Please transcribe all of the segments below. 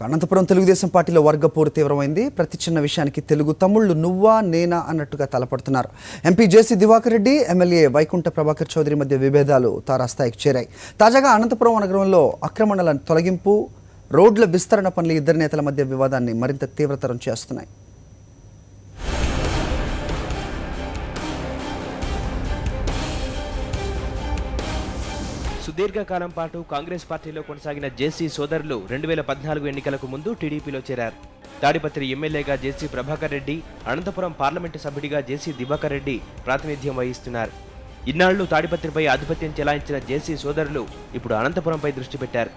అనంతపురం తెలుగుదేశం పార్టీలో వర్గపోరు తీవ్రమైంది. ప్రతి చిన్న విషయానికి తెలుగు తమ్ముళ్ళు నువ్వా నేనా అన్నట్టుగా తలపడుతున్నారు. ఎంపీ జేసీ దివాకర్ రెడ్డి, ఎమ్మెల్యే వైకుంఠ ప్రభాకర్ చౌదరి మధ్య విభేదాలు తారాస్థాయికి చేరాయి. తాజాగా అనంతపురం నగరంలో ఆక్రమణల తొలగింపు, రోడ్ల విస్తరణ పనులు ఇద్దరు నేతల మధ్య వివాదాన్ని మరింత తీవ్రతరం చేస్తున్నాయి. సుదీర్ఘకాలం పాటు కాంగ్రెస్ పార్టీలో కొనసాగిన జేసీ సోదరులు 2014 ఎన్నికలకు ముందు టీడీపీలో చేరారు. తాడిపత్రి ఎమ్మెల్యేగా జేసీ ప్రభాకర్ రెడ్డి, అనంతపురం పార్లమెంటు సభ్యుడిగా జేసీ దివాకర్ రెడ్డి ప్రాతినిధ్యం వహిస్తున్నారు. ఇన్నాళ్లు తాడిపత్రిపై ఆధిపత్యం చెలాయించిన జేసీ సోదరులు ఇప్పుడు అనంతపురంపై దృష్టి పెట్టారు.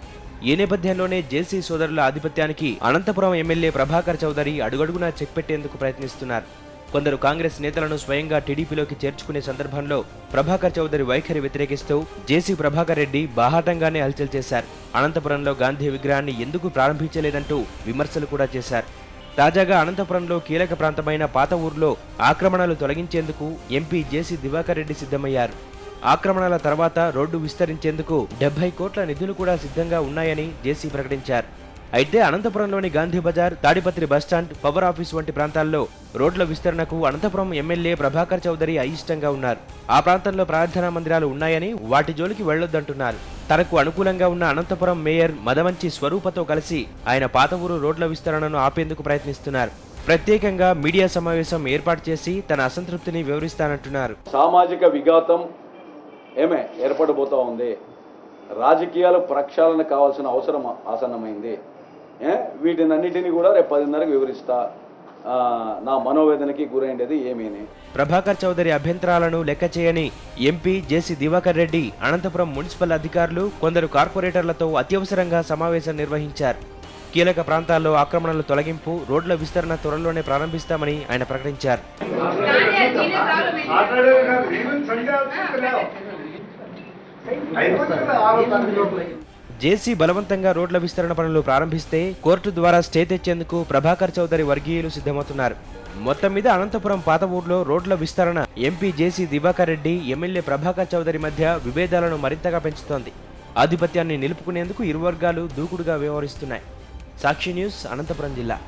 ఈ నేపథ్యంలోనే జేసీ సోదరుల ఆధిపత్యానికి అనంతపురం ఎమ్మెల్యే ప్రభాకర్ చౌదరి అడుగడుగునా చెక్ పెట్టేందుకు ప్రయత్నిస్తున్నారు. కొందరు కాంగ్రెస్ నేతలను స్వయంగా టీడీపీలోకి చేర్చుకునే సందర్భంలో ప్రభాకర్ చౌదరి వైఖరి వ్యతిరేకిస్తూ జేసీ ప్రభాకర్ రెడ్డి బాహాటంగానే హల్చల్ చేశారు. అనంతపురంలో గాంధీ విగ్రహాన్ని ఎందుకు ప్రారంభించలేదంటూ విమర్శలు కూడా చేశారు. తాజాగా అనంతపురంలో కీలక ప్రాంతమైన పాత ఊర్లో ఆక్రమణలు తొలగించేందుకు ఎంపీ జేసీ దివాకర్ రెడ్డి సిద్ధమయ్యారు. ఆక్రమణల తర్వాత రోడ్డు విస్తరించేందుకు 70 కోట్ల నిధులు కూడా సిద్ధంగా ఉన్నాయని జేసీ ప్రకటించారు. అయితే అనంతపురంలోని Gandhi Bazar, Tadipatri bus stand, power office వంటి ప్రాంతాల్లో రోడ్ల విస్తరణకు అనంతపురం ఎమ్మెల్యే ప్రభాకర్ చౌదరి అయిష్టంగా ఉన్నారు. ఆ ప్రాంతంలో ప్రార్థనా మందిరాలు ఉన్నాయని వాటి జోలికి వెళ్లొద్దంటున్నారు. తనకు అనుకూలంగా ఉన్న అనంతపురం మేయర్ మదమంచి స్వరూపతో కలిసి ఆయన పాత ఊరు రోడ్ల విస్తరణను ఆపేందుకు ప్రయత్నిస్తున్నారు. ప్రత్యేకంగా మీడియా సమావేశం ఏర్పాటు చేసి తన అసంతృప్తిని వివరిస్తానంటున్నారు. సామాజిక విఘాతం ఏర్పడబోతా ఉంది. రాజకీయాలు ప్రక్షాళన కావాల్సిన అవసరం ఆసన్నమైంది. వీటినన్నిటినీ కూడా రేపు 10:30కి వివరిస్తా. నా మనోవేదనకి గురైండేది ఏమీని. ప్రభాకర్ చౌదరి అభ్యంతరాలను లెక్క చేయని ఎంపీ జేసీ దివాకర్ రెడ్డి అనంతపురం మున్సిపల్ అధికారులు, కొందరు కార్పొరేటర్లతో అత్యవసరంగా సమావేశం నిర్వహించారు. కీలక ప్రాంతాల్లో ఆక్రమణలు తొలగింపు, రోడ్ల విస్తరణ త్వరలోనే ప్రారంభిస్తామని ఆయన ప్రకటించారు. జేసీ బలవంతంగా రోడ్ల విస్తరణ పనులు ప్రారంభిస్తే కోర్టు ద్వారా స్టే తెచ్చేందుకు ప్రభాకర్ చౌదరి వర్గీయులు సిద్ధమవుతున్నారు. మొత్తం మీద అనంతపురం పాత ఊర్లో రోడ్ల విస్తరణ ఎంపీ జేసీ దివాకర్ రెడ్డి, ఎమ్మెల్యే ప్రభాకర్ చౌదరి మధ్య విభేదాలను మరింతగా పెంచుతోంది. ఆధిపత్యాన్ని నిలుపుకునేందుకు ఇరు వర్గాలు దూకుడుగా వ్యవహరిస్తున్నాయి. సాక్షి న్యూస్, అనంతపురం జిల్లా.